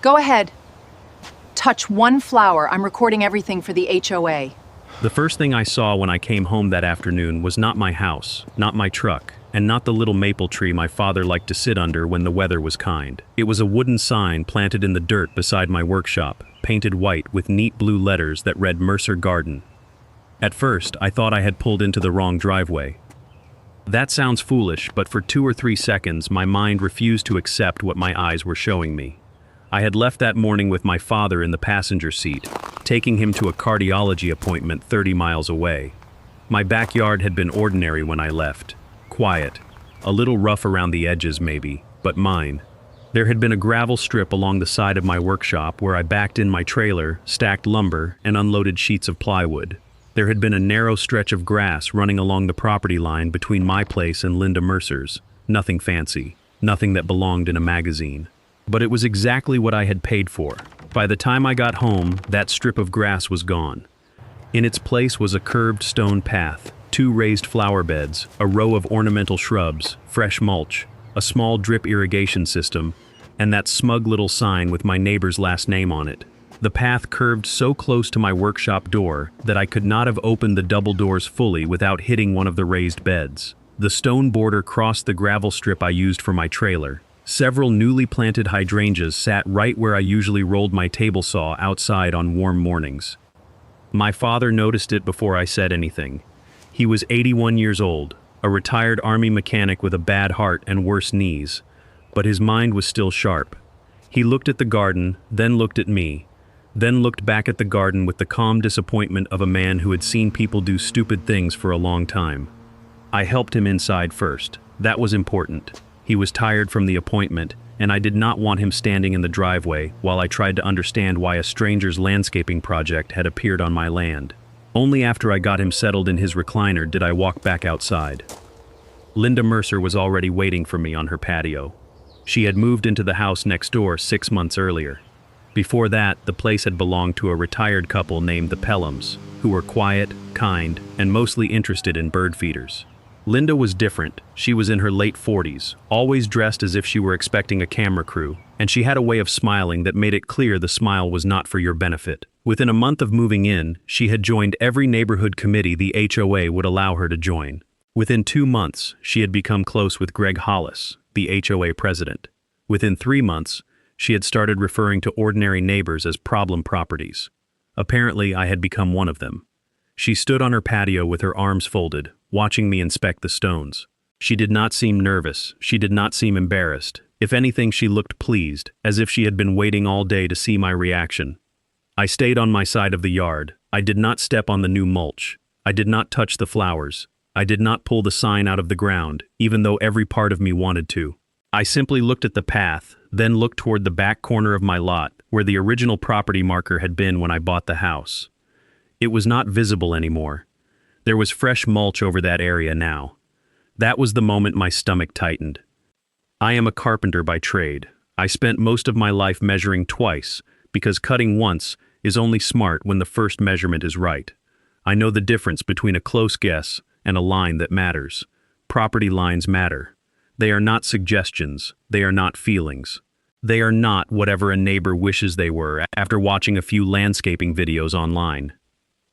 Go ahead. Touch one flower. I'm recording everything for the HOA. The first thing I saw when I came home that afternoon was not my house, not my truck, and not the little maple tree my father liked to sit under when the weather was kind. It was a wooden sign planted in the dirt beside my workshop, painted white with neat blue letters that read Mercer Garden. At first, I thought I had pulled into the wrong driveway. That sounds foolish, but for 2 or 3 seconds my mind refused to accept what my eyes were showing me. I had left that morning with my father in the passenger seat, taking him to a cardiology appointment 30 miles away. My backyard had been ordinary when I left. Quiet. A little rough around the edges maybe, but mine. There had been a gravel strip along the side of my workshop where I backed in my trailer, stacked lumber, and unloaded sheets of plywood. There had been a narrow stretch of grass running along the property line between my place and Linda Mercer's. Nothing fancy. Nothing that belonged in a magazine. But it was exactly what I had paid for. By the time I got home, that strip of grass was gone. In its place was a curved stone path, 2 raised flower beds, a row of ornamental shrubs, fresh mulch, a small drip irrigation system, and that smug little sign with my neighbor's last name on it. The path curved so close to my workshop door that I could not have opened the double doors fully without hitting one of the raised beds. The stone border crossed the gravel strip I used for my trailer. Several newly planted hydrangeas sat right where I usually rolled my table saw outside on warm mornings. My father noticed it before I said anything. He was 81 years old, a retired army mechanic with a bad heart and worse knees, but his mind was still sharp. He looked at the garden, then looked at me, then looked back at the garden with the calm disappointment of a man who had seen people do stupid things for a long time. I helped him inside first. That was important. He was tired from the appointment, and I did not want him standing in the driveway while I tried to understand why a stranger's landscaping project had appeared on my land. Only after I got him settled in his recliner did I walk back outside. Linda Mercer was already waiting for me on her patio. She had moved into the house next door 6 months earlier. Before that, the place had belonged to a retired couple named the Pelhams, who were quiet, kind, and mostly interested in bird feeders. Linda was different. She was in her late 40s, always dressed as if she were expecting a camera crew, and she had a way of smiling that made it clear the smile was not for your benefit. Within a month of moving in, she had joined every neighborhood committee the HOA would allow her to join. Within 2 months, she had become close with Greg Hollis, the HOA president. Within 3 months, she had started referring to ordinary neighbors as problem properties. Apparently, I had become one of them. She stood on her patio with her arms folded, watching me inspect the stones. She did not seem nervous. She did not seem embarrassed. If anything, she looked pleased, as if she had been waiting all day to see my reaction. I stayed on my side of the yard. I did not step on the new mulch. I did not touch the flowers. I did not pull the sign out of the ground, even though every part of me wanted to. I simply looked at the path, then looked toward the back corner of my lot, where the original property marker had been when I bought the house. It was not visible anymore. There was fresh mulch over that area now. That was the moment my stomach tightened. I am a carpenter by trade. I spent most of my life measuring twice, because cutting once is only smart when the first measurement is right. I know the difference between a close guess and a line that matters. Property lines matter. They are not suggestions. They are not feelings. They are not whatever a neighbor wishes they were after watching a few landscaping videos online.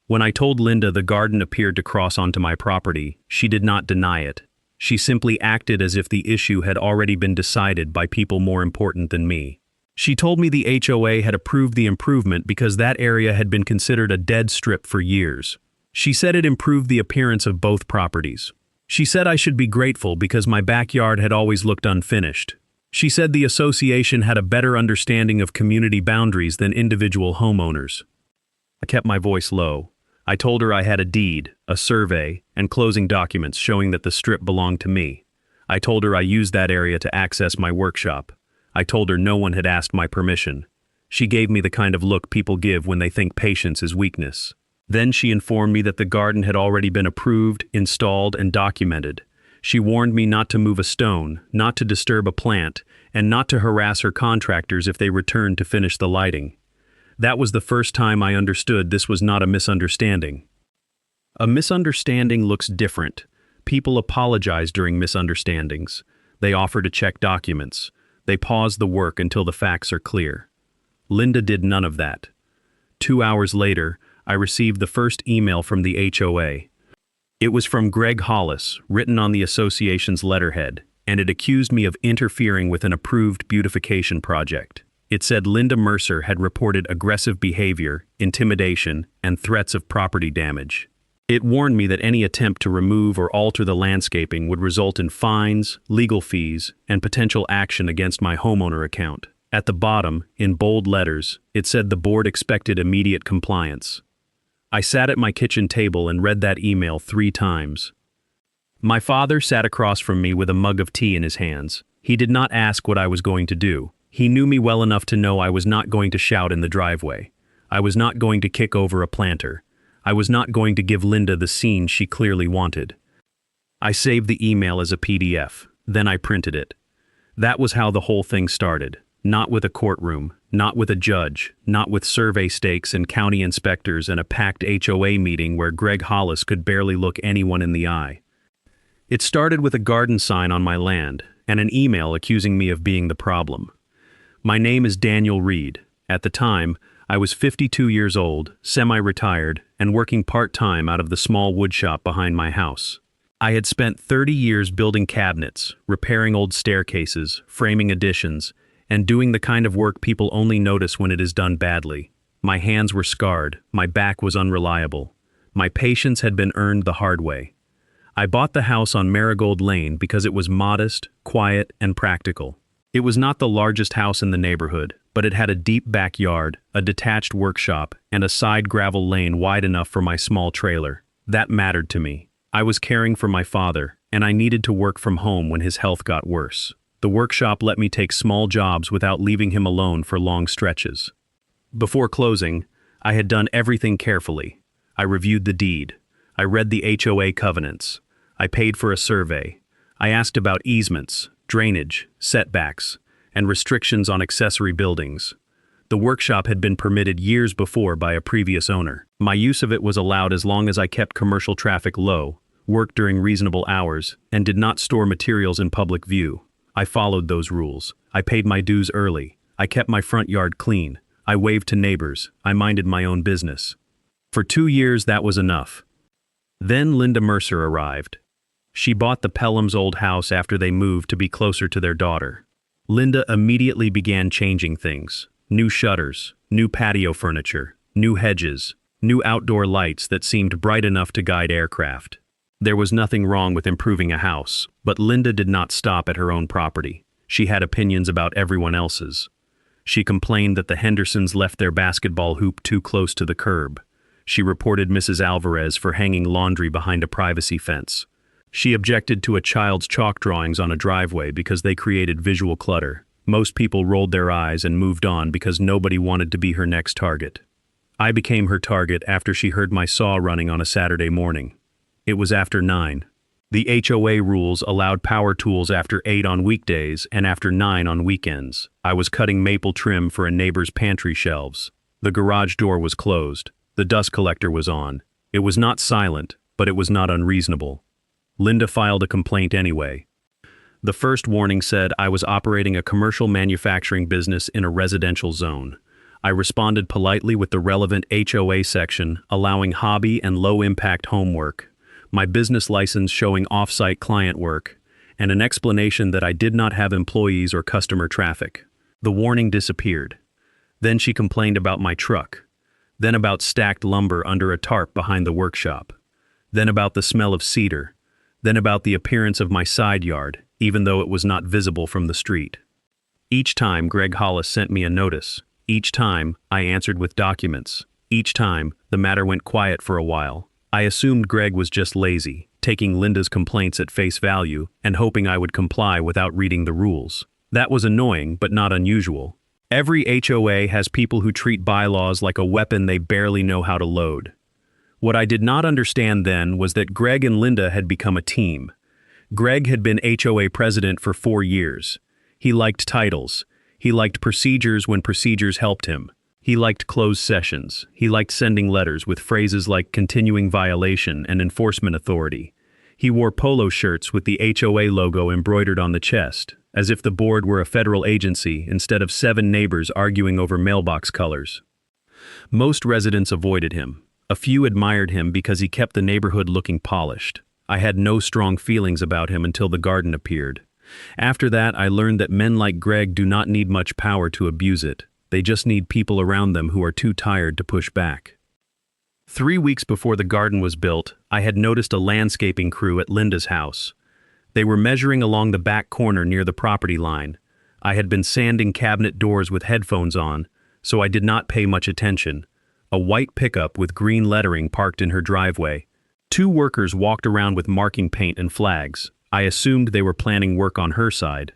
When I told Linda the garden appeared to cross onto my property, she did not deny it. She simply acted as if the issue had already been decided by people more important than me. She told me the HOA had approved the improvement because that area had been considered a dead strip for years. She said it improved the appearance of both properties. She said I should be grateful because my backyard had always looked unfinished. She said the association had a better understanding of community boundaries than individual homeowners. I kept my voice low. I told her I had a deed, a survey, and closing documents showing that the strip belonged to me. I told her I used that area to access my workshop. I told her no one had asked my permission. She gave me the kind of look people give when they think patience is weakness. Then she informed me that the garden had already been approved, installed, and documented. She warned me not to move a stone, not to disturb a plant, and not to harass her contractors if they returned to finish the lighting. That was the first time I understood this was not a misunderstanding. A misunderstanding looks different. People apologize during misunderstandings. They offer to check documents. They pause the work until the facts are clear. Linda did none of that. 2 hours later, I received the first email from the HOA. It was from Greg Hollis, written on the association's letterhead, and it accused me of interfering with an approved beautification project. It said Linda Mercer had reported aggressive behavior, intimidation, and threats of property damage. It warned me that any attempt to remove or alter the landscaping would result in fines, legal fees, and potential action against my homeowner account. At the bottom, in bold letters, it said the board expected immediate compliance. I sat at my kitchen table and read that email 3 times. My father sat across from me with a mug of tea in his hands. He did not ask what I was going to do. He knew me well enough to know I was not going to shout in the driveway. I was not going to kick over a planter. I was not going to give Linda the scene she clearly wanted. I saved the email as a PDF. Then I printed it. That was how the whole thing started. Not with a courtroom, not with a judge, not with survey stakes and county inspectors and a packed HOA meeting where Greg Hollis could barely look anyone in the eye. It started with a garden sign on my land and an email accusing me of being the problem. My name is Daniel Reed. At the time, I was 52 years old, semi-retired, and working part-time out of the small woodshop behind my house. I had spent 30 years building cabinets, repairing old staircases, framing additions, and doing the kind of work people only notice when it is done badly. My hands were scarred, my back was unreliable. My patience had been earned the hard way. I bought the house on Marigold Lane because it was modest, quiet, and practical. It was not the largest house in the neighborhood, but it had a deep backyard, a detached workshop, and a side gravel lane wide enough for my small trailer. That mattered to me. I was caring for my father, and I needed to work from home when his health got worse. The workshop let me take small jobs without leaving him alone for long stretches. Before closing, I had done everything carefully. I reviewed the deed. I read the HOA covenants. I paid for a survey. I asked about easements, drainage, setbacks, and restrictions on accessory buildings. The workshop had been permitted years before by a previous owner. My use of it was allowed as long as I kept commercial traffic low, worked during reasonable hours, and did not store materials in public view. I followed those rules. I paid my dues early. I kept my front yard clean. I waved to neighbors. I minded my own business. For 2 years, that was enough. Then Linda Mercer arrived. She bought the Pelham's old house after they moved to be closer to their daughter. Linda immediately began changing things. New shutters, new patio furniture, new hedges, new outdoor lights that seemed bright enough to guide aircraft. There was nothing wrong with improving a house, but Linda did not stop at her own property. She had opinions about everyone else's. She complained that the Hendersons left their basketball hoop too close to the curb. She reported Mrs. Alvarez for hanging laundry behind a privacy fence. She objected to a child's chalk drawings on a driveway because they created visual clutter. Most people rolled their eyes and moved on because nobody wanted to be her next target. I became her target after she heard my saw running on a Saturday morning. It was after 9. The HOA rules allowed power tools after 8 on weekdays and after 9 on weekends. I was cutting maple trim for a neighbor's pantry shelves. The garage door was closed. The dust collector was on. It was not silent, but it was not unreasonable. Linda filed a complaint anyway. The first warning said I was operating a commercial manufacturing business in a residential zone. I responded politely with the relevant HOA section allowing hobby and low-impact homework, my business license showing off-site client work, and an explanation that I did not have employees or customer traffic. The warning disappeared. Then she complained about my truck. Then about stacked lumber under a tarp behind the workshop. Then about the smell of cedar. Then about the appearance of my side yard, even though it was not visible from the street. Each time Greg Hollis sent me a notice. Each time I answered with documents. Each time the matter went quiet for a while. I assumed Greg was just lazy, taking Linda's complaints at face value and hoping I would comply without reading the rules. That was annoying, but not unusual. Every HOA has people who treat bylaws like a weapon they barely know how to load. What I did not understand then was that Greg and Linda had become a team. Greg had been HOA president for 4 years. He liked titles. He liked procedures when procedures helped him. He liked closed sessions. He liked sending letters with phrases like continuing violation and enforcement authority. He wore polo shirts with the HOA logo embroidered on the chest. as if the board were a federal agency instead of 7 neighbors arguing over mailbox colors. Most residents avoided him. A few admired him because he kept the neighborhood looking polished. I had no strong feelings about him until the garden appeared. After that, I learned that men like Greg do not need much power to abuse it. They just need people around them who are too tired to push back. 3 weeks before the garden was built, I had noticed a landscaping crew at Linda's house. They were measuring along the back corner near the property line. I had been sanding cabinet doors with headphones on, so I did not pay much attention. A white pickup with green lettering parked in her driveway. 2 workers walked around with marking paint and flags. I assumed they were planning work on her side.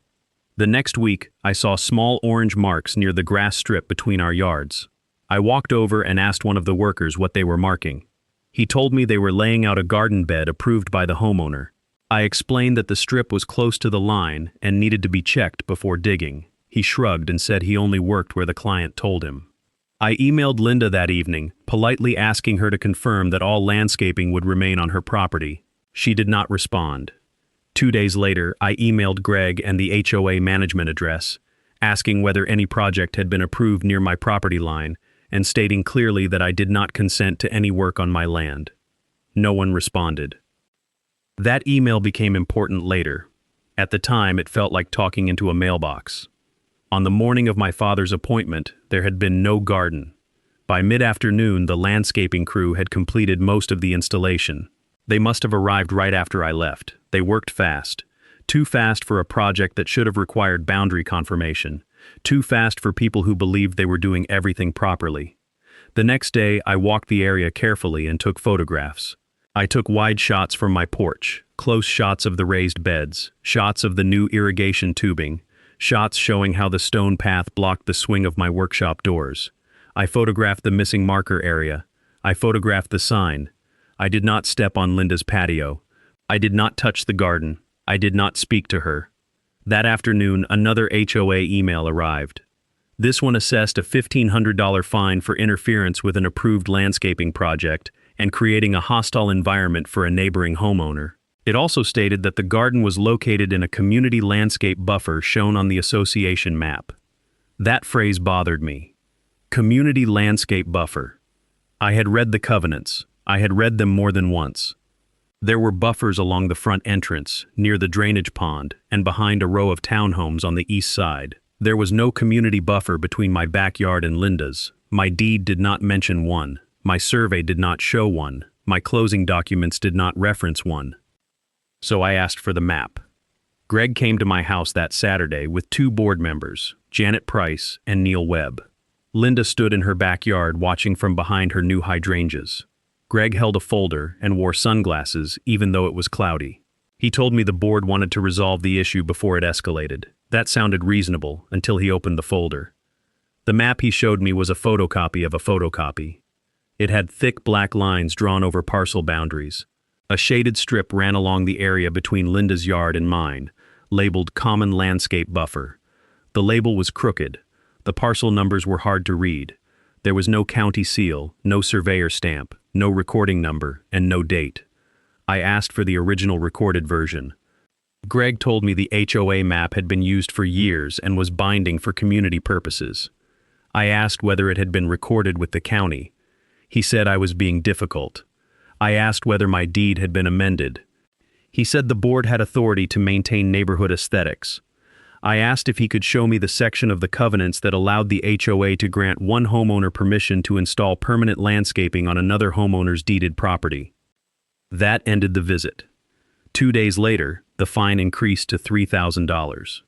The next week, I saw small orange marks near the grass strip between our yards. I walked over and asked one of the workers what they were marking. He told me they were laying out a garden bed approved by the homeowner. I explained that the strip was close to the line and needed to be checked before digging. He shrugged and said he only worked where the client told him. I emailed Linda that evening, politely asking her to confirm that all landscaping would remain on her property. She did not respond. 2 days later, I emailed Greg and the HOA management address, asking whether any project had been approved near my property line, and stating clearly that I did not consent to any work on my land. No one responded. That email became important later. At the time, it felt like talking into a mailbox. On the morning of my father's appointment, there had been no garden. By mid-afternoon, the landscaping crew had completed most of the installation. They must have arrived right after I left. They worked fast. Too fast for a project that should have required boundary confirmation. Too fast for people who believed they were doing everything properly. The next day, I walked the area carefully and took photographs. I took wide shots from my porch, close shots of the raised beds, shots of the new irrigation tubing, shots showing how the stone path blocked the swing of my workshop doors. I photographed the missing marker area. I photographed the sign. I did not step on Linda's patio. I did not touch the garden. I did not speak to her. That afternoon, another HOA email arrived. This one assessed a $1,500 fine for interference with an approved landscaping project and creating a hostile environment for a neighboring homeowner. It also stated that the garden was located in a community landscape buffer shown on the association map. That phrase bothered me. Community landscape buffer. I had read the covenants. I had read them more than once. There were buffers along the front entrance, near the drainage pond, and behind a row of townhomes on the east side. There was no community buffer between my backyard and Linda's. My deed did not mention one. My survey did not show one. My closing documents did not reference one. So I asked for the map. Greg came to my house that Saturday with 2 board members, Janet Price and Neil Webb. Linda stood in her backyard watching from behind her new hydrangeas. Greg held a folder and wore sunglasses even though it was cloudy. He told me the board wanted to resolve the issue before it escalated. That sounded reasonable until he opened the folder. The map he showed me was a photocopy of a photocopy. It had thick black lines drawn over parcel boundaries. A shaded strip ran along the area between Linda's yard and mine, labeled Common Landscape Buffer. The label was crooked. The parcel numbers were hard to read. There was no county seal, no surveyor stamp, no recording number, and no date. I asked for the original recorded version. Greg told me the HOA map had been used for years and was binding for community purposes. I asked whether it had been recorded with the county. He said I was being difficult. I asked whether my deed had been amended. He said the board had authority to maintain neighborhood aesthetics. I asked if he could show me the section of the covenants that allowed the HOA to grant one homeowner permission to install permanent landscaping on another homeowner's deeded property. That ended the visit. 2 days later, the fine increased to $3,000.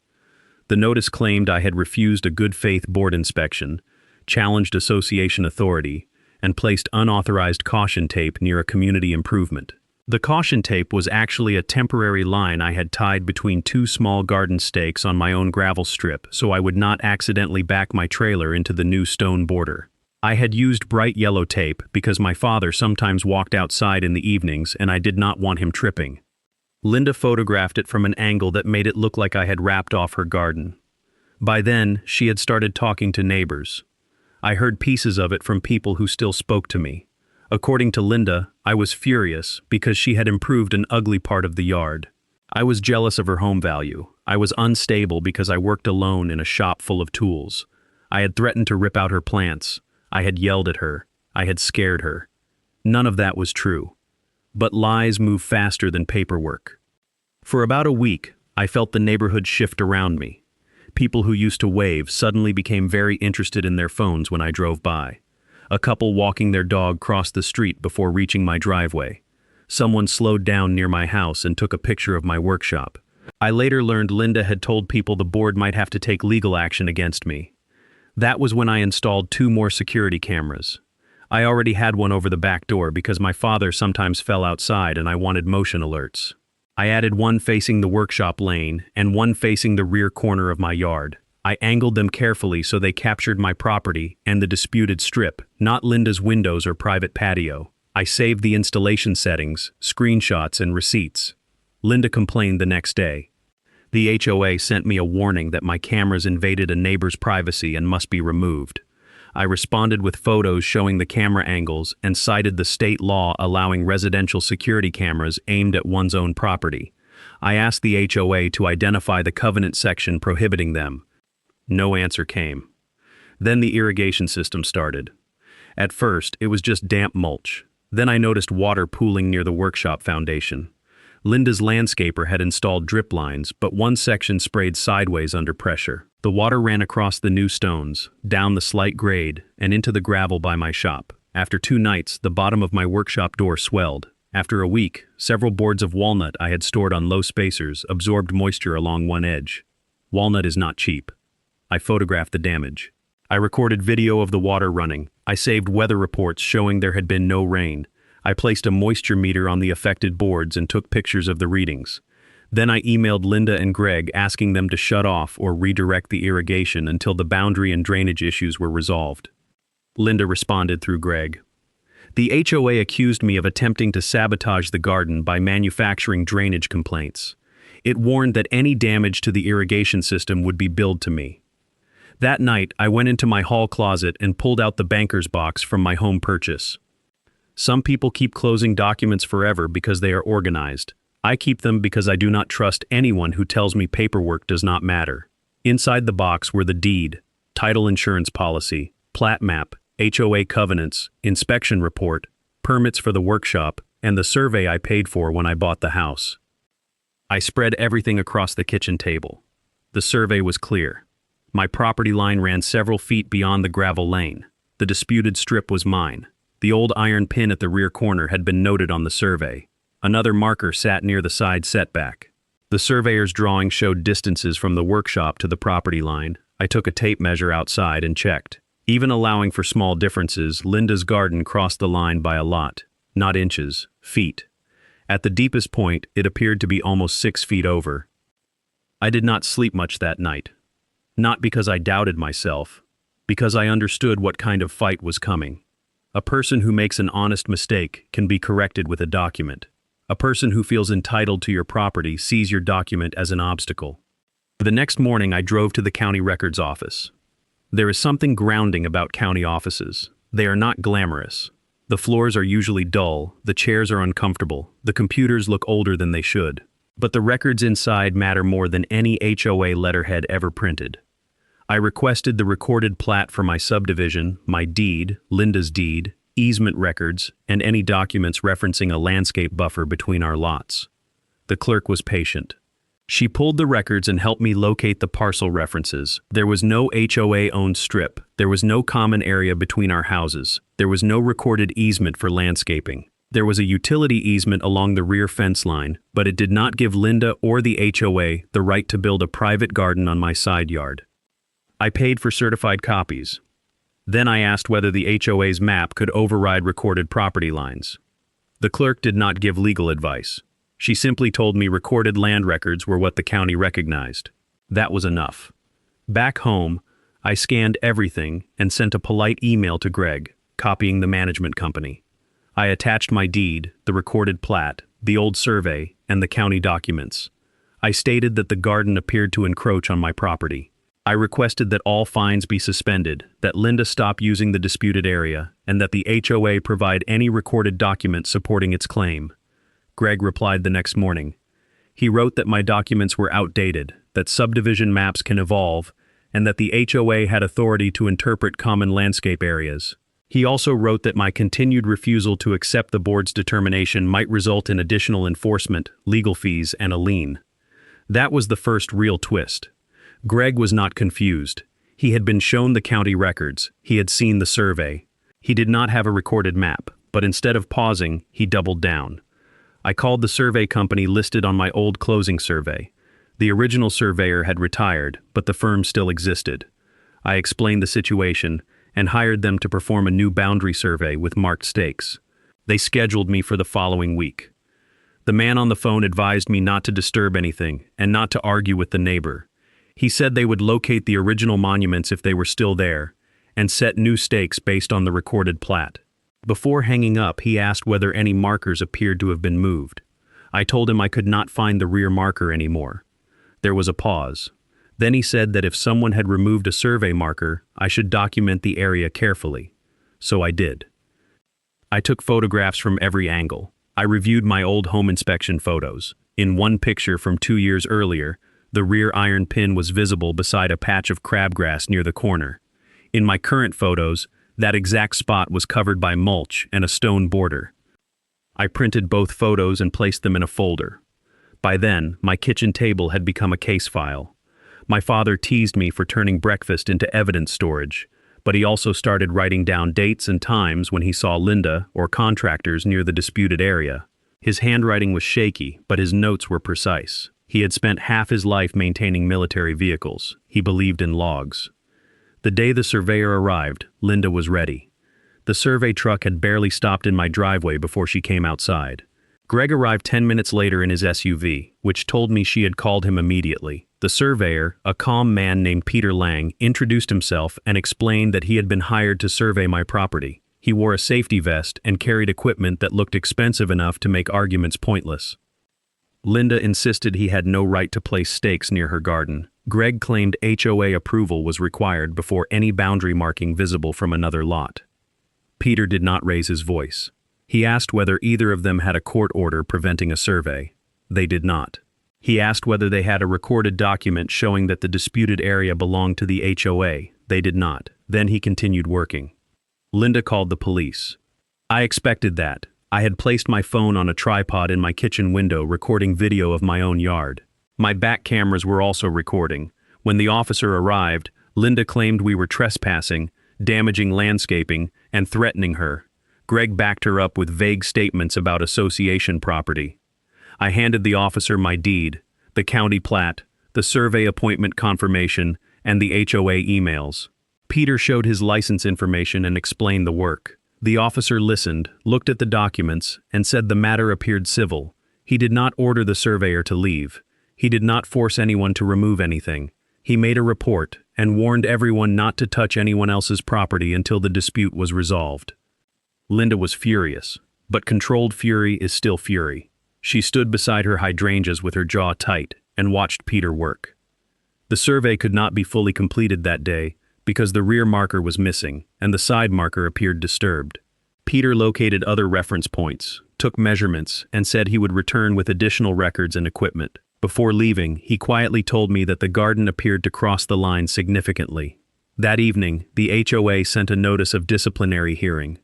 The notice claimed I had refused a good faith board inspection, challenged association authority, and placed unauthorized caution tape near a community improvement. The caution tape was actually a temporary line I had tied between 2 small garden stakes on my own gravel strip so I would not accidentally back my trailer into the new stone border. I had used bright yellow tape because my father sometimes walked outside in the evenings and I did not want him tripping. Linda photographed it from an angle that made it look like I had wrapped off her garden. By then, she had started talking to neighbors. I heard pieces of it from people who still spoke to me. According to Linda, I was furious because she had improved an ugly part of the yard. I was jealous of her home value. I was unstable because I worked alone in a shop full of tools. I had threatened to rip out her plants. I had yelled at her. I had scared her. None of that was true. But lies move faster than paperwork. For about a week, I felt the neighborhood shift around me. People who used to wave suddenly became very interested in their phones when I drove by. A couple walking their dog crossed the street before reaching my driveway. Someone slowed down near my house and took a picture of my workshop. I later learned Linda had told people the board might have to take legal action against me. That was when I installed 2 more security cameras. I already had one over the back door because my father sometimes fell outside and I wanted motion alerts. I added one facing the workshop lane and one facing the rear corner of my yard. I angled them carefully so they captured my property and the disputed strip, not Linda's windows or private patio. I saved the installation settings, screenshots, and receipts. Linda complained the next day. The HOA sent me a warning that my cameras invaded a neighbor's privacy and must be removed. I responded with photos showing the camera angles and cited the state law allowing residential security cameras aimed at one's own property. I asked the HOA to identify the covenant section prohibiting them. No answer came. Then the irrigation system started. At first, it was just damp mulch. Then I noticed water pooling near the workshop foundation. Linda's landscaper had installed drip lines, but one section sprayed sideways under pressure. The water ran across the new stones, down the slight grade, and into the gravel by my shop. After 2 nights, the bottom of my workshop door swelled. After a week, several boards of walnut I had stored on low spacers absorbed moisture along one edge. Walnut is not cheap. I photographed the damage. I recorded video of the water running. I saved weather reports showing there had been no rain. I placed a moisture meter on the affected boards and took pictures of the readings. Then I emailed Linda and Greg asking them to shut off or redirect the irrigation until the boundary and drainage issues were resolved. Linda responded through Greg. The HOA accused me of attempting to sabotage the garden by manufacturing drainage complaints. It warned that any damage to the irrigation system would be billed to me. That night, I went into my hall closet and pulled out the banker's box from my home purchase. Some people keep closing documents forever because they are organized. I keep them because I do not trust anyone who tells me paperwork does not matter. Inside the box were the deed, title insurance policy, plat map, HOA covenants, inspection report, permits for the workshop, and the survey I paid for when I bought the house. I spread everything across the kitchen table. The survey was clear. My property line ran several feet beyond the gravel lane. The disputed strip was mine. The old iron pin at the rear corner had been noted on the survey. Another marker sat near the side setback. The surveyor's drawing showed distances from the workshop to the property line. I took a tape measure outside and checked. Even allowing for small differences, Linda's garden crossed the line by a lot, not inches, feet. At the deepest point, it appeared to be almost 6 feet over. I did not sleep much that night. Not because I doubted myself, because I understood what kind of fight was coming. A person who makes an honest mistake can be corrected with a document. A person who feels entitled to your property sees your document as an obstacle. The next morning, I drove to the county records office. There is something grounding about county offices. They are not glamorous. The floors are usually dull, the chairs are uncomfortable, the computers look older than they should. But the records inside matter more than any HOA letterhead ever printed. I requested the recorded plat for my subdivision, my deed, Linda's deed, easement records, and any documents referencing a landscape buffer between our lots. The clerk was patient. She pulled the records and helped me locate the parcel references. There was no HOA-owned strip. There was no common area between our houses. There was no recorded easement for landscaping. There was a utility easement along the rear fence line, but it did not give Linda or the HOA the right to build a private garden on my side yard. I paid for certified copies. Then I asked whether the HOA's map could override recorded property lines. The clerk did not give legal advice. She simply told me recorded land records were what the county recognized. That was enough. Back home, I scanned everything and sent a polite email to Greg, copying the management company. I attached my deed, the recorded plat, the old survey, and the county documents. I stated that the garden appeared to encroach on my property. I requested that all fines be suspended, that Linda stop using the disputed area, and that the HOA provide any recorded document supporting its claim. Greg replied the next morning. He wrote that my documents were outdated, that subdivision maps can evolve, and that the HOA had authority to interpret common landscape areas. He also wrote that my continued refusal to accept the board's determination might result in additional enforcement, legal fees, and a lien. That was the first real twist. Greg was not confused. He had been shown the county records. He had seen the survey. He did not have a recorded map, but instead of pausing, he doubled down. I called the survey company listed on my old closing survey. The original surveyor had retired, but the firm still existed. I explained the situation and hired them to perform a new boundary survey with marked stakes. They scheduled me for the following week. The man on the phone advised me not to disturb anything and not to argue with the neighbor. He said they would locate the original monuments if they were still there and set new stakes based on the recorded plat. Before hanging up, he asked whether any markers appeared to have been moved. I told him I could not find the rear marker anymore. There was a pause. Then he said that if someone had removed a survey marker, I should document the area carefully. So I did. I took photographs from every angle. I reviewed my old home inspection photos. In one picture from 2 years earlier, the rear iron pin was visible beside a patch of crabgrass near the corner. In my current photos, that exact spot was covered by mulch and a stone border. I printed both photos and placed them in a folder. By then, my kitchen table had become a case file. My father teased me for turning breakfast into evidence storage, but he also started writing down dates and times when he saw Linda or contractors near the disputed area. His handwriting was shaky, but his notes were precise. He had spent half his life maintaining military vehicles. He believed in logs. The day the surveyor arrived, Linda was ready. The survey truck had barely stopped in my driveway before she came outside. Greg arrived 10 minutes later in his SUV, which told me she had called him immediately. The surveyor, a calm man named Peter Lang, introduced himself and explained that he had been hired to survey my property. He wore a safety vest and carried equipment that looked expensive enough to make arguments pointless. Linda insisted he had no right to place stakes near her garden. Greg claimed HOA approval was required before any boundary marking visible from another lot. Peter did not raise his voice. He asked whether either of them had a court order preventing a survey. They did not. He asked whether they had a recorded document showing that the disputed area belonged to the HOA. They did not. Then he continued working. Linda called the police. I expected that. I had placed my phone on a tripod in my kitchen window, recording video of my own yard. My back cameras were also recording. When the officer arrived, Linda claimed we were trespassing, damaging landscaping, and threatening her. Greg backed her up with vague statements about association property. I handed the officer my deed, the county plat, the survey appointment confirmation, and the HOA emails. Peter showed his license information and explained the work. The officer listened, looked at the documents, and said the matter appeared civil. He did not order the surveyor to leave. He did not force anyone to remove anything. He made a report and warned everyone not to touch anyone else's property until the dispute was resolved. Linda was furious, but controlled fury is still fury. She stood beside her hydrangeas with her jaw tight and watched Peter work. The survey could not be fully completed that day because the rear marker was missing and the side marker appeared disturbed. Peter located other reference points, took measurements, and said he would return with additional records and equipment. Before leaving, he quietly told me that the garden appeared to cross the line significantly. That evening, the HOA sent a notice of disciplinary hearing.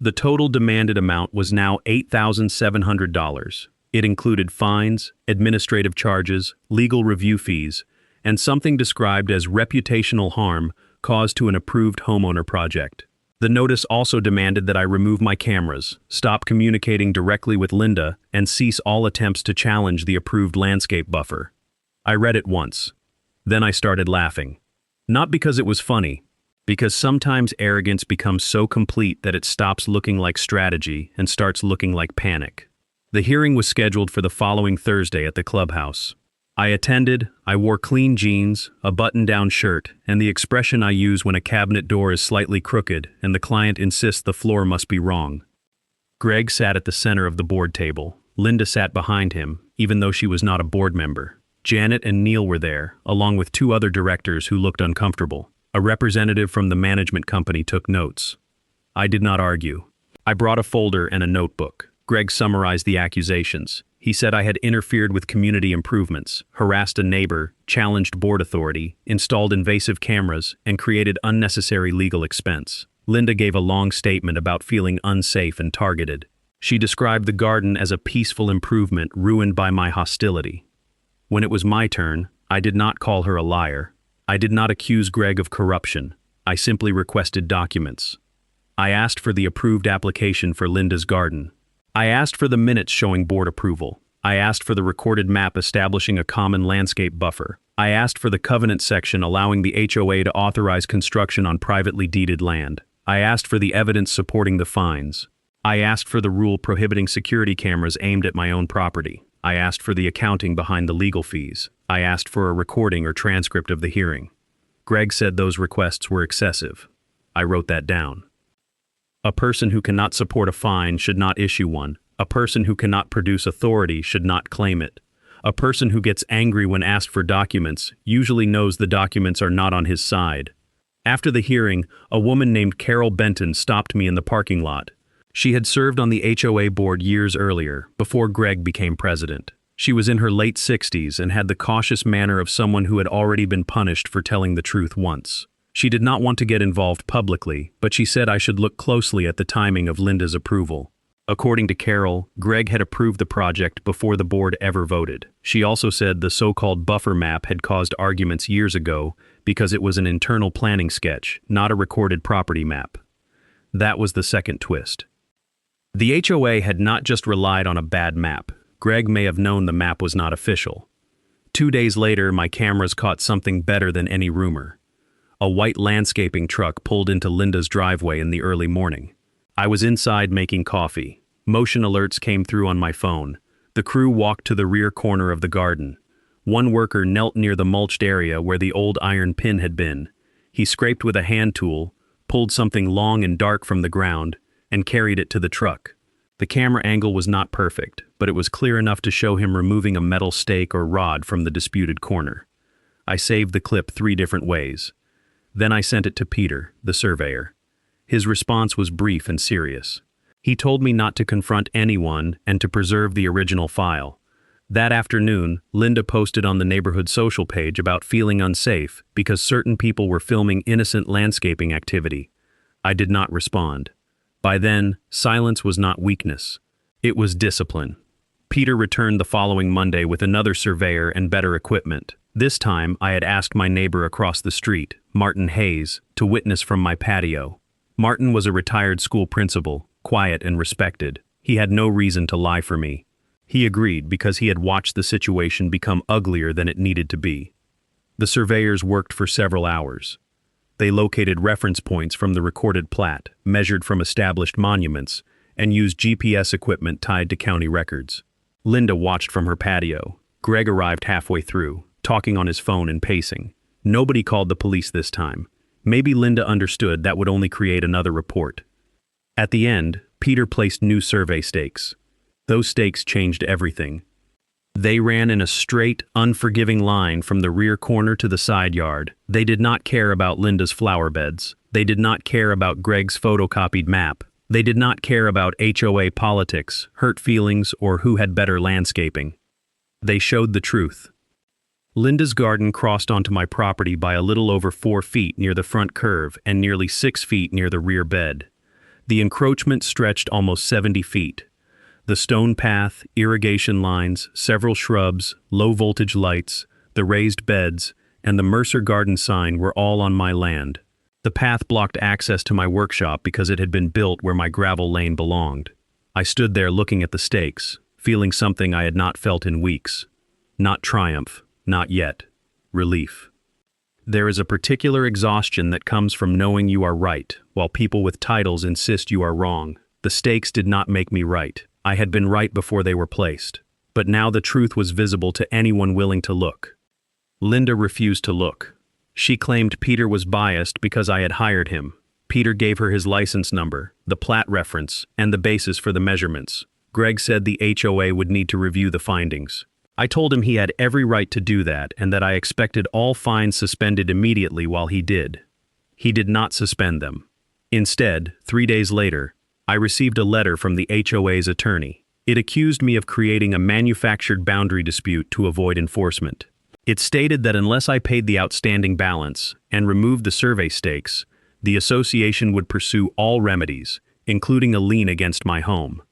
The total demanded amount was now $8,700. It included fines, administrative charges, legal review fees, and something described as reputational harm caused to an approved homeowner project. The notice also demanded that I remove my cameras, stop communicating directly with Linda, and cease all attempts to challenge the approved landscape buffer. I read it once. Then I started laughing. Not because it was funny, because sometimes arrogance becomes so complete that it stops looking like strategy and starts looking like panic. The hearing was scheduled for the following Thursday at the clubhouse. I attended. I wore clean jeans, a button-down shirt, and the expression I use when a cabinet door is slightly crooked and the client insists the floor must be wrong. Greg sat at the center of the board table. Linda sat behind him, even though she was not a board member. Janet and Neil were there, along with 2 other directors who looked uncomfortable. A representative from the management company took notes. I did not argue. I brought a folder and a notebook. Greg summarized the accusations. He said I had interfered with community improvements, harassed a neighbor, challenged board authority, installed invasive cameras, and created unnecessary legal expense. Linda gave a long statement about feeling unsafe and targeted. She described the garden as a peaceful improvement ruined by my hostility. When it was my turn, I did not call her a liar. I did not accuse Greg of corruption. I simply requested documents. I asked for the approved application for Linda's garden. I asked for the minutes showing board approval. I asked for the recorded map establishing a common landscape buffer. I asked for the covenant section allowing the HOA to authorize construction on privately deeded land. I asked for the evidence supporting the fines. I asked for the rule prohibiting security cameras aimed at my own property. I asked for the accounting behind the legal fees. I asked for a recording or transcript of the hearing. Greg said those requests were excessive. I wrote that down. A person who cannot support a fine should not issue one. A person who cannot produce authority should not claim it. A person who gets angry when asked for documents usually knows the documents are not on his side. After the hearing, a woman named Carol Benton stopped me in the parking lot. She had served on the HOA board years earlier, before Greg became president. She was in her late 60s and had the cautious manner of someone who had already been punished for telling the truth once. She did not want to get involved publicly, but she said I should look closely at the timing of Linda's approval. According to Carol, Greg had approved the project before the board ever voted. She also said the so-called buffer map had caused arguments years ago because it was an internal planning sketch, not a recorded property map. That was the second twist. The HOA had not just relied on a bad map. Greg may have known the map was not official. 2 days later, my cameras caught something better than any rumor. A white landscaping truck pulled into Linda's driveway in the early morning. I was inside making coffee. Motion alerts came through on my phone. The crew walked to the rear corner of the garden. One worker knelt near the mulched area where the old iron pin had been. He scraped with a hand tool, pulled something long and dark from the ground, and carried it to the truck. The camera angle was not perfect, but it was clear enough to show him removing a metal stake or rod from the disputed corner. I saved the clip 3 different ways. Then I sent it to Peter, the surveyor. His response was brief and serious. He told me not to confront anyone and to preserve the original file. That afternoon, Linda posted on the neighborhood social page about feeling unsafe because certain people were filming innocent landscaping activity. I did not respond. By then, silence was not weakness. It was discipline. Peter returned the following Monday with another surveyor and better equipment. This time, I had asked my neighbor across the street, Martin Hayes, to witness from my patio. Martin was a retired school principal, quiet and respected. He had no reason to lie for me. He agreed because he had watched the situation become uglier than it needed to be. The surveyors worked for several hours. They located reference points from the recorded plat, measured from established monuments, and used GPS equipment tied to county records. Linda watched from her patio. Greg arrived halfway through, talking on his phone and pacing. Nobody called the police this time. Maybe Linda understood that would only create another report. At the end, Peter placed new survey stakes. Those stakes changed everything. They ran in a straight, unforgiving line from the rear corner to the side yard. They did not care about Linda's flower beds. They did not care about Greg's photocopied map. They did not care about HOA politics, hurt feelings, or who had better landscaping. They showed the truth. Linda's garden crossed onto my property by a little over 4 feet near the front curve and nearly 6 feet near the rear bed. The encroachment stretched almost 70 feet. The stone path, irrigation lines, several shrubs, low-voltage lights, the raised beds, and the Mercer Garden sign were all on my land. The path blocked access to my workshop because it had been built where my gravel lane belonged. I stood there looking at the stakes, feeling something I had not felt in weeks. Not triumph, not yet. Relief. There is a particular exhaustion that comes from knowing you are right, while people with titles insist you are wrong. The stakes did not make me right. I had been right before they were placed. But now the truth was visible to anyone willing to look. Linda refused to look. She claimed Peter was biased because I had hired him. Peter gave her his license number, the plat reference, and the basis for the measurements. Greg said the HOA would need to review the findings. I told him he had every right to do that and that I expected all fines suspended immediately while he did. He did not suspend them. Instead, 3 days later, I received a letter from the HOA's attorney. It accused me of creating a manufactured boundary dispute to avoid enforcement. It stated that unless I paid the outstanding balance and removed the survey stakes, the association would pursue all remedies, including a lien against my home.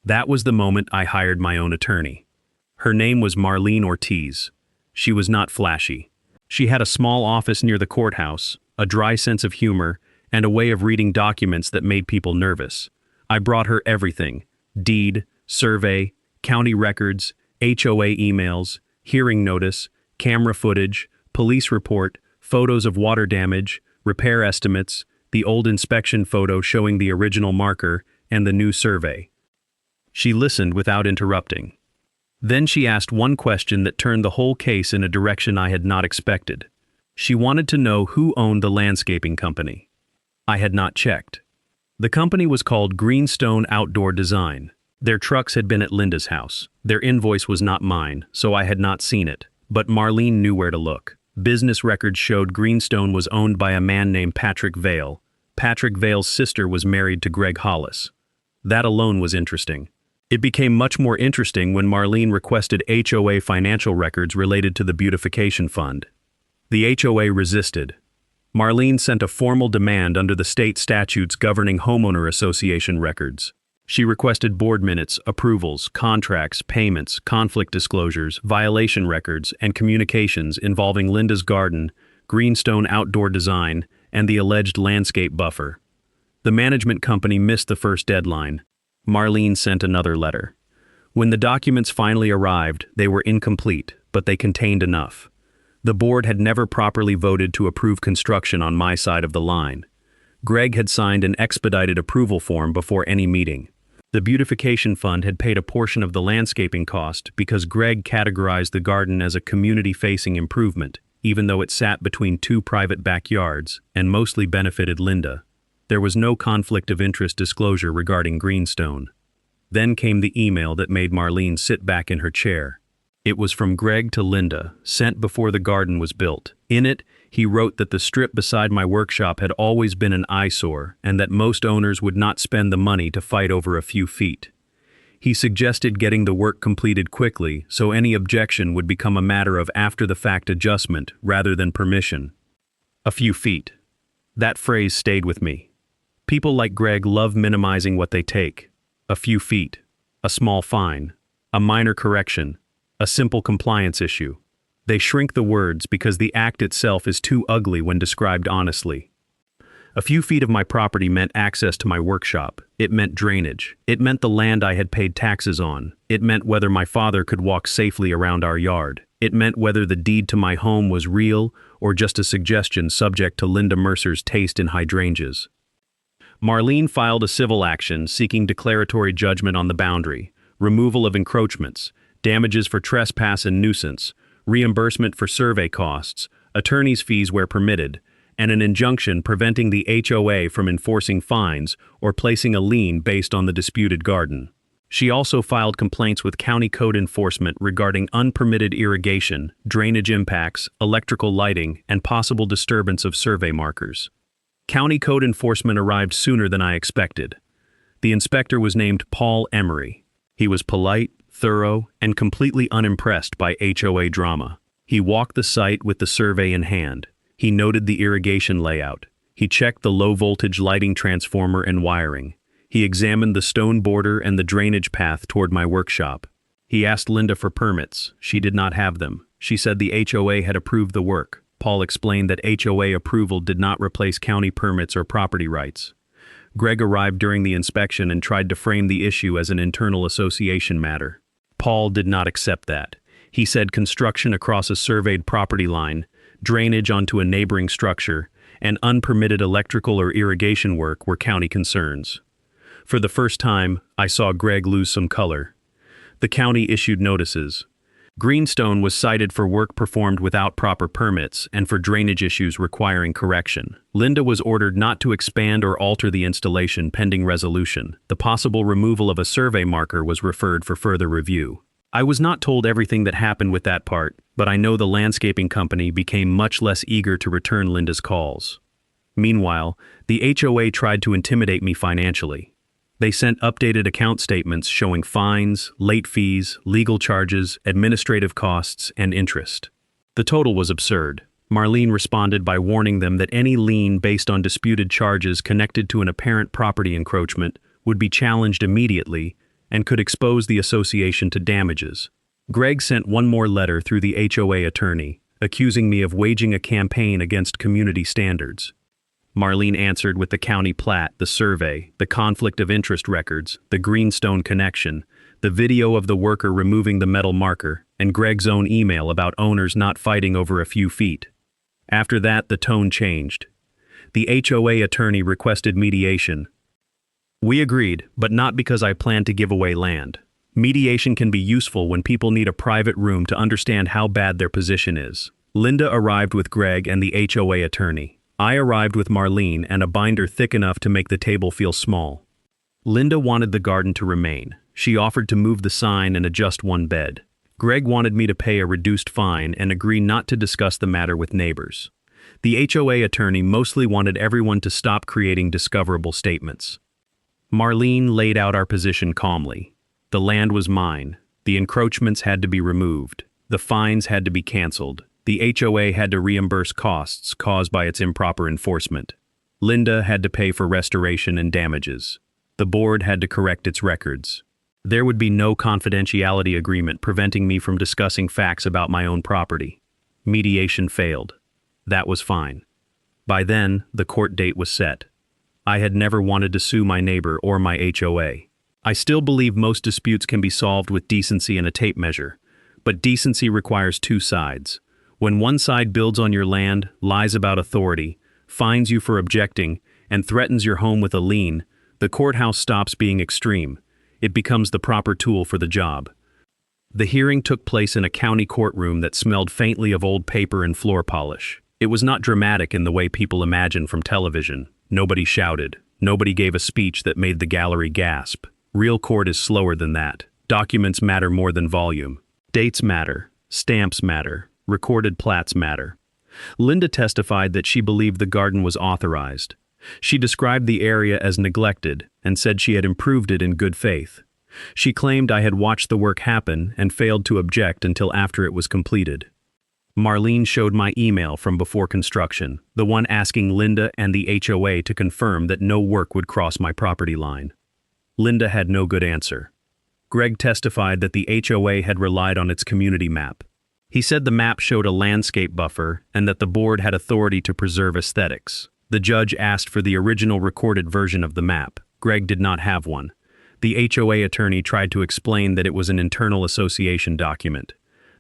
That was the moment I hired my own attorney. Her name was Marlene Ortiz. She was not flashy. She had a small office near the courthouse, a dry sense of humor, and a way of reading documents that made people nervous. I brought her everything: deed, survey, county records, HOA emails, hearing notice, camera footage, police report, photos of water damage, repair estimates, the old inspection photo showing the original marker, and the new survey. She listened without interrupting. Then she asked one question that turned the whole case in a direction I had not expected. She wanted to know who owned the landscaping company. I had not checked. The company was called Greenstone Outdoor Design. Their trucks had been at Linda's house. Their invoice was not mine, so I had not seen it, but Marlene knew where to look. Business records showed Greenstone was owned by a man named Patrick Vale. Patrick Vale's sister was married to Greg Hollis. That alone was interesting. It became much more interesting when Marlene requested HOA financial records related to the beautification fund. The HOA resisted. Marlene sent a formal demand under the state statutes governing homeowner association records. She requested board minutes, approvals, contracts, payments, conflict disclosures, violation records, and communications involving Linda's garden, Greenstone Outdoor Design, and the alleged landscape buffer. The management company missed the first deadline. Marlene sent another letter. When the documents finally arrived, they were incomplete, but they contained enough. The board had never properly voted to approve construction on my side of the line. Greg had signed an expedited approval form before any meeting. The beautification fund had paid a portion of the landscaping cost because Greg categorized the garden as a community-facing improvement, even though it sat between two private backyards and mostly benefited Linda. There was no conflict of interest disclosure regarding Greenstone. Then came the email that made Marlene sit back in her chair. It was from Greg to Linda, sent before the garden was built. In it, he wrote that the strip beside my workshop had always been an eyesore and that most owners would not spend the money to fight over a few feet. He suggested getting the work completed quickly so any objection would become a matter of after-the-fact adjustment rather than permission. A few feet. That phrase stayed with me. People like Greg love minimizing what they take. A few feet, a small fine, a minor correction, a simple compliance issue. They shrink the words because the act itself is too ugly when described honestly. A few feet of my property meant access to my workshop. It meant drainage. It meant the land I had paid taxes on. It meant whether my father could walk safely around our yard. It meant whether the deed to my home was real or just a suggestion subject to Linda Mercer's taste in hydrangeas. Marlene filed a civil action seeking declaratory judgment on the boundary, removal of encroachments, damages for trespass and nuisance, reimbursement for survey costs, attorney's fees where permitted, and an injunction preventing the HOA from enforcing fines or placing a lien based on the disputed garden. She also filed complaints with county code enforcement regarding unpermitted irrigation, drainage impacts, electrical lighting, and possible disturbance of survey markers. County code enforcement arrived sooner than I expected. The inspector was named Paul Emery. He was polite, thorough, and completely unimpressed by HOA drama. He walked the site with the survey in hand. He noted the irrigation layout. He checked the low-voltage lighting transformer and wiring. He examined the stone border and the drainage path toward my workshop. He asked Linda for permits. She did not have them. She said the HOA had approved the work. Paul explained that HOA approval did not replace county permits or property rights. Greg arrived during the inspection and tried to frame the issue as an internal association matter. Paul did not accept that. He said construction across a surveyed property line, drainage onto a neighboring structure, and unpermitted electrical or irrigation work were county concerns. For the first time, I saw Greg lose some color. The county issued notices. Greenstone was cited for work performed without proper permits and for drainage issues requiring correction. Linda was ordered not to expand or alter the installation pending resolution. The possible removal of a survey marker was referred for further review. I was not told everything that happened with that part, but I know the landscaping company became much less eager to return Linda's calls. Meanwhile, the HOA tried to intimidate me financially. They sent updated account statements showing fines, late fees, legal charges, administrative costs, and interest. The total was absurd. Marlene responded by warning them that any lien based on disputed charges connected to an apparent property encroachment would be challenged immediately and could expose the association to damages. Greg sent one more letter through the HOA attorney, accusing me of waging a campaign against community standards. Marlene answered with the county plat, the survey, the conflict of interest records, the greenstone connection, the video of the worker removing the metal marker, and Greg's own email about owners not fighting over a few feet. After that, the tone changed. The HOA attorney requested mediation. We agreed, but not because I planned to give away land. Mediation can be useful when people need a private room to understand how bad their position is. Linda arrived with Greg and the HOA attorney. I arrived with Marlene and a binder thick enough to make the table feel small. Linda wanted the garden to remain. She offered to move the sign and adjust one bed. Greg wanted me to pay a reduced fine and agree not to discuss the matter with neighbors. The HOA attorney mostly wanted everyone to stop creating discoverable statements. Marlene laid out our position calmly. The land was mine. The encroachments had to be removed. The fines had to be canceled. The HOA had to reimburse costs caused by its improper enforcement. Linda had to pay for restoration and damages. The board had to correct its records. There would be no confidentiality agreement preventing me from discussing facts about my own property. Mediation failed. That was fine. By then, the court date was set. I had never wanted to sue my neighbor or my HOA. I still believe most disputes can be solved with decency and a tape measure, but decency requires two sides. When one side builds on your land, lies about authority, fines you for objecting, and threatens your home with a lien, the courthouse stops being extreme. It becomes the proper tool for the job. The hearing took place in a county courtroom that smelled faintly of old paper and floor polish. It was not dramatic in the way people imagine from television. Nobody shouted. Nobody gave a speech that made the gallery gasp. Real court is slower than that. Documents matter more than volume. Dates matter. Stamps matter. Recorded plats matter. Linda testified that she believed the garden was authorized. She described the area as neglected and said she had improved it in good faith. She claimed I had watched the work happen and failed to object until after it was completed. Marlene showed my email from before construction, the one asking Linda and the HOA to confirm that no work would cross my property line. Linda had no good answer. Greg testified that the HOA had relied on its community map. He said the map showed a landscape buffer and that the board had authority to preserve aesthetics. The judge asked for the original recorded version of the map. Greg did not have one. The HOA attorney tried to explain that it was an internal association document.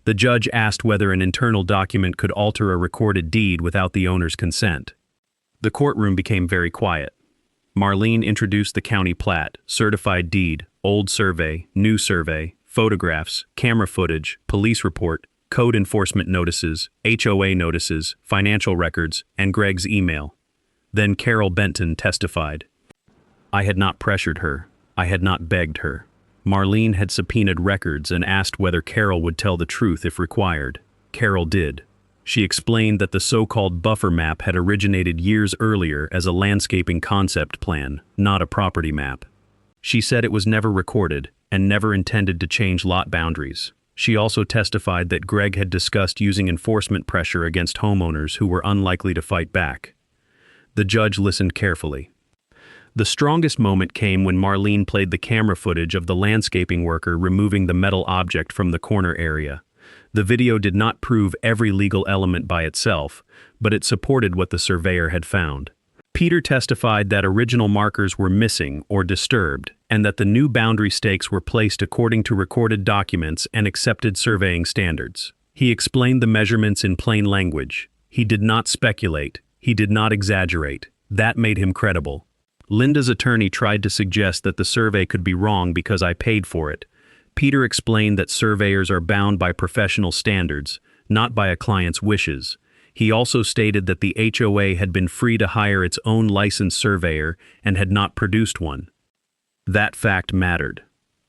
The judge asked whether an internal document could alter a recorded deed without the owner's consent. The courtroom became very quiet. Marlene introduced the county plat, certified deed, old survey, new survey, photographs, camera footage, police report, code enforcement notices, HOA notices, financial records, and Greg's email. Then Carol Benton testified. I had not pressured her. I had not begged her. Marlene had subpoenaed records and asked whether Carol would tell the truth if required. Carol did. She explained that the so-called buffer map had originated years earlier as a landscaping concept plan, not a property map. She said it was never recorded and never intended to change lot boundaries. She also testified that Greg had discussed using enforcement pressure against homeowners who were unlikely to fight back. The judge listened carefully. The strongest moment came when Marlene played the camera footage of the landscaping worker removing the metal object from the corner area. The video did not prove every legal element by itself, but it supported what the surveyor had found. Peter testified that original markers were missing or disturbed, and that the new boundary stakes were placed according to recorded documents and accepted surveying standards. He explained the measurements in plain language. He did not speculate. He did not exaggerate. That made him credible. Linda's attorney tried to suggest that the survey could be wrong because I paid for it. Peter explained that surveyors are bound by professional standards, not by a client's wishes. He also stated that the HOA had been free to hire its own licensed surveyor and had not produced one. That fact mattered.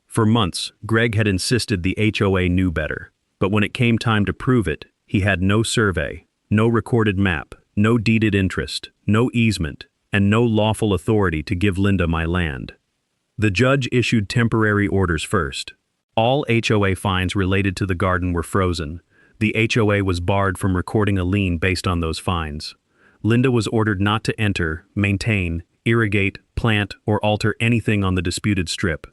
For months, Greg had insisted the HOA knew better, but when it came time to prove it, he had no survey, no recorded map, no deeded interest, no easement, and no lawful authority to give Linda my land. The judge issued temporary orders first. All HOA fines related to the garden were frozen. The HOA was barred from recording a lien based on those fines. Linda was ordered not to enter, maintain, irrigate, plant, or alter anything on the disputed strip.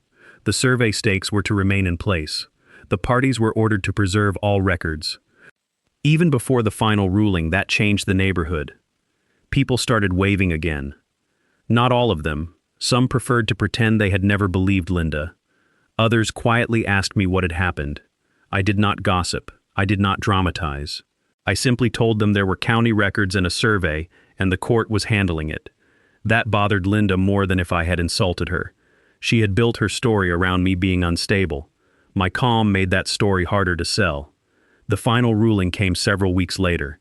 The survey stakes were to remain in place. The parties were ordered to preserve all records. Even before the final ruling, that changed the neighborhood. People started waving again. Not all of them. Some preferred to pretend they had never believed Linda. Others quietly asked me what had happened. I did not gossip. I did not dramatize. I simply told them there were county records and a survey, and the court was handling it. That bothered Linda more than if I had insulted her. She had built her story around me being unstable. My calm made that story harder to sell. The final ruling came several weeks later.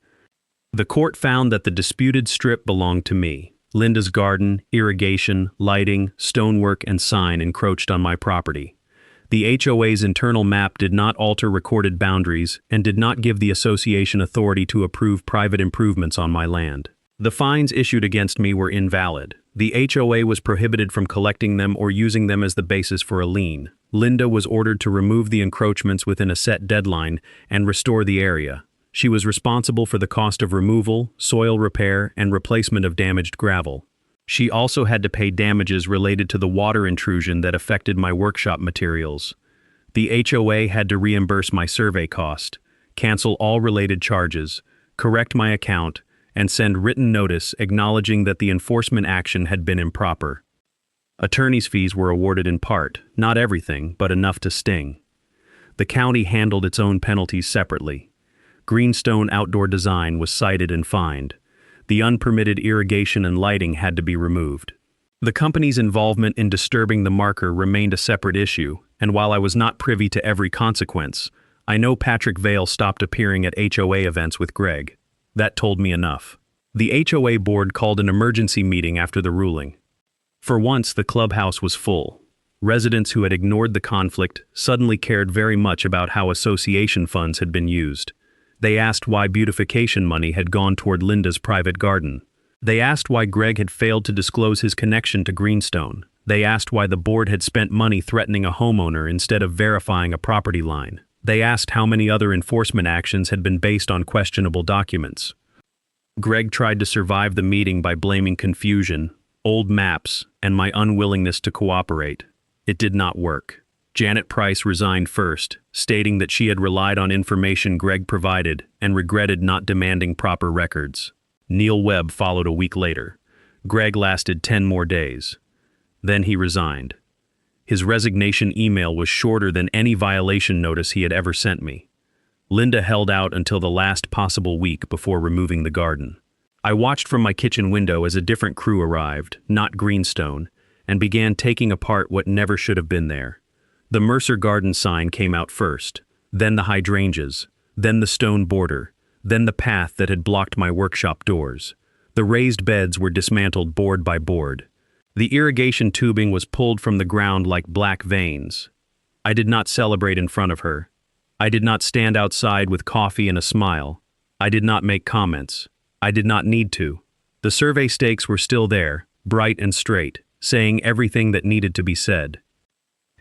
The court found that the disputed strip belonged to me. Linda's garden, irrigation, lighting, stonework, and sign encroached on my property. The HOA's internal map did not alter recorded boundaries and did not give the association authority to approve private improvements on my land. The fines issued against me were invalid. The HOA was prohibited from collecting them or using them as the basis for a lien. Linda was ordered to remove the encroachments within a set deadline and restore the area. She was responsible for the cost of removal, soil repair, and replacement of damaged gravel. She also had to pay damages related to the water intrusion that affected my workshop materials. The HOA had to reimburse my survey cost, cancel all related charges, correct my account, and send written notice acknowledging that the enforcement action had been improper. Attorney's fees were awarded in part, not everything, but enough to sting. The county handled its own penalties separately. Greenstone outdoor design was cited and fined. The unpermitted irrigation and lighting had to be removed. The company's involvement in disturbing the marker remained a separate issue, and while I was not privy to every consequence, I know Patrick Vale stopped appearing at HOA events with Greg. That told me enough. The HOA board called an emergency meeting after the ruling. For once, the clubhouse was full. Residents who had ignored the conflict suddenly cared very much about how association funds had been used. They asked why beautification money had gone toward Linda's private garden. They asked why Greg had failed to disclose his connection to Greenstone. They asked why the board had spent money threatening a homeowner instead of verifying a property line. They asked how many other enforcement actions had been based on questionable documents. Greg tried to survive the meeting by blaming confusion, old maps, and my unwillingness to cooperate. It did not work. Janet Price resigned first, stating that she had relied on information Greg provided and regretted not demanding proper records. Neil Webb followed a week later. Greg lasted 10 more days. Then he resigned. His resignation email was shorter than any violation notice he had ever sent me. Linda held out until the last possible week before removing the garden. I watched from my kitchen window as a different crew arrived, not Greenstone, and began taking apart what never should have been there. The Mercer Garden sign came out first, then the hydrangeas, then the stone border, then the path that had blocked my workshop doors. The raised beds were dismantled board by board. The irrigation tubing was pulled from the ground like black veins. I did not celebrate in front of her. I did not stand outside with coffee and a smile. I did not make comments. I did not need to. The survey stakes were still there, bright and straight, saying everything that needed to be said.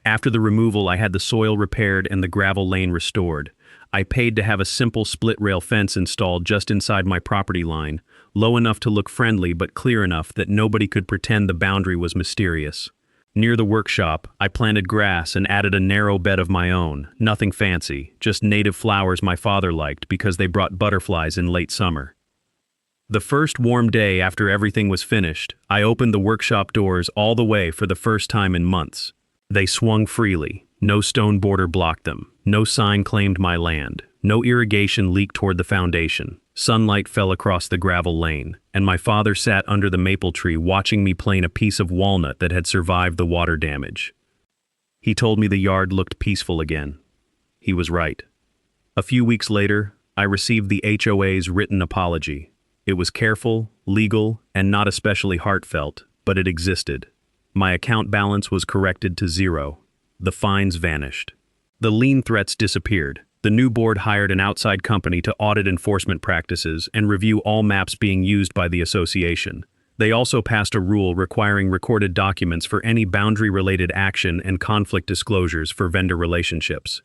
After the removal, I had the soil repaired and the gravel lane restored. I paid to have a simple split-rail fence installed just inside my property line, low enough to look friendly but clear enough that nobody could pretend the boundary was mysterious. Near the workshop, I planted grass and added a narrow bed of my own, nothing fancy, just native flowers my father liked because they brought butterflies in late summer. The first warm day after everything was finished, I opened the workshop doors all the way for the first time in months. They swung freely. No stone border blocked them. No sign claimed my land. No irrigation leaked toward the foundation. Sunlight fell across the gravel lane, and my father sat under the maple tree watching me plane a piece of walnut that had survived the water damage. He told me the yard looked peaceful again. He was right. A few weeks later, I received the HOA's written apology. It was careful, legal, and not especially heartfelt, but it existed. My account balance was corrected to 0. The fines vanished. The lien threats disappeared. The new board hired an outside company to audit enforcement practices and review all maps being used by the association. They also passed a rule requiring recorded documents for any boundary-related action and conflict disclosures for vendor relationships.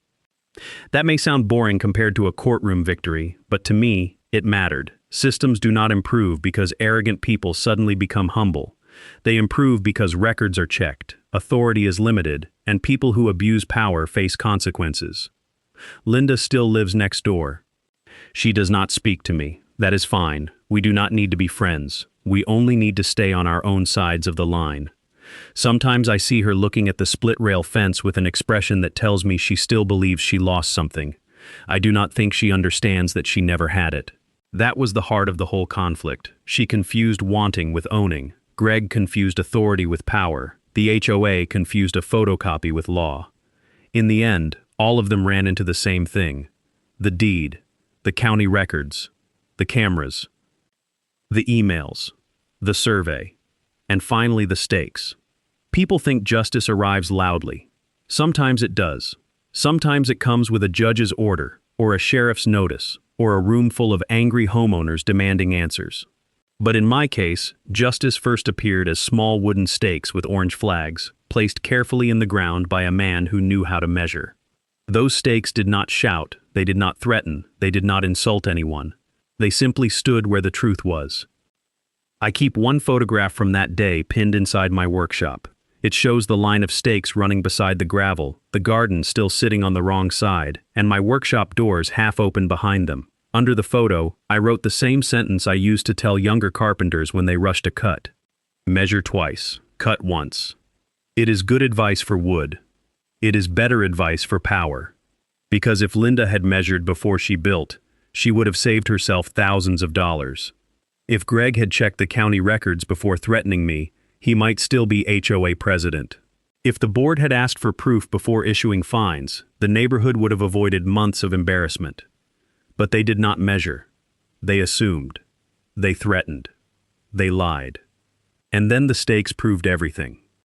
That may sound boring compared to a courtroom victory, but to me, it mattered. Systems do not improve because arrogant people suddenly become humble. They improve because records are checked, authority is limited, and people who abuse power face consequences. Linda still lives next door. She does not speak to me. That is fine. We do not need to be friends. We only need to stay on our own sides of the line. Sometimes I see her looking at the split-rail fence with an expression that tells me she still believes she lost something. I do not think she understands that she never had it. That was the heart of the whole conflict. She confused wanting with owning. Greg confused authority with power. The HOA confused a photocopy with law. In the end, all of them ran into the same thing. The deed, the county records, the cameras, the emails, the survey, and finally the stakes. People think justice arrives loudly. Sometimes it does. Sometimes it comes with a judge's order, or a sheriff's notice, or a room full of angry homeowners demanding answers. But in my case, justice first appeared as small wooden stakes with orange flags, placed carefully in the ground by a man who knew how to measure. Those stakes did not shout, they did not threaten, they did not insult anyone. They simply stood where the truth was. I keep one photograph from that day pinned inside my workshop. It shows the line of stakes running beside the gravel, the garden still sitting on the wrong side, and my workshop doors half open behind them. Under the photo, I wrote the same sentence I used to tell younger carpenters when they rushed a cut. Measure twice, cut once. It is good advice for wood. It is better advice for power. Because if Linda had measured before she built, she would have saved herself thousands of dollars. If Greg had checked the county records before threatening me, he might still be HOA president. If the board had asked for proof before issuing fines, the neighborhood would have avoided months of embarrassment. But they did not measure. They assumed. They threatened. They lied. And then the stakes proved everything.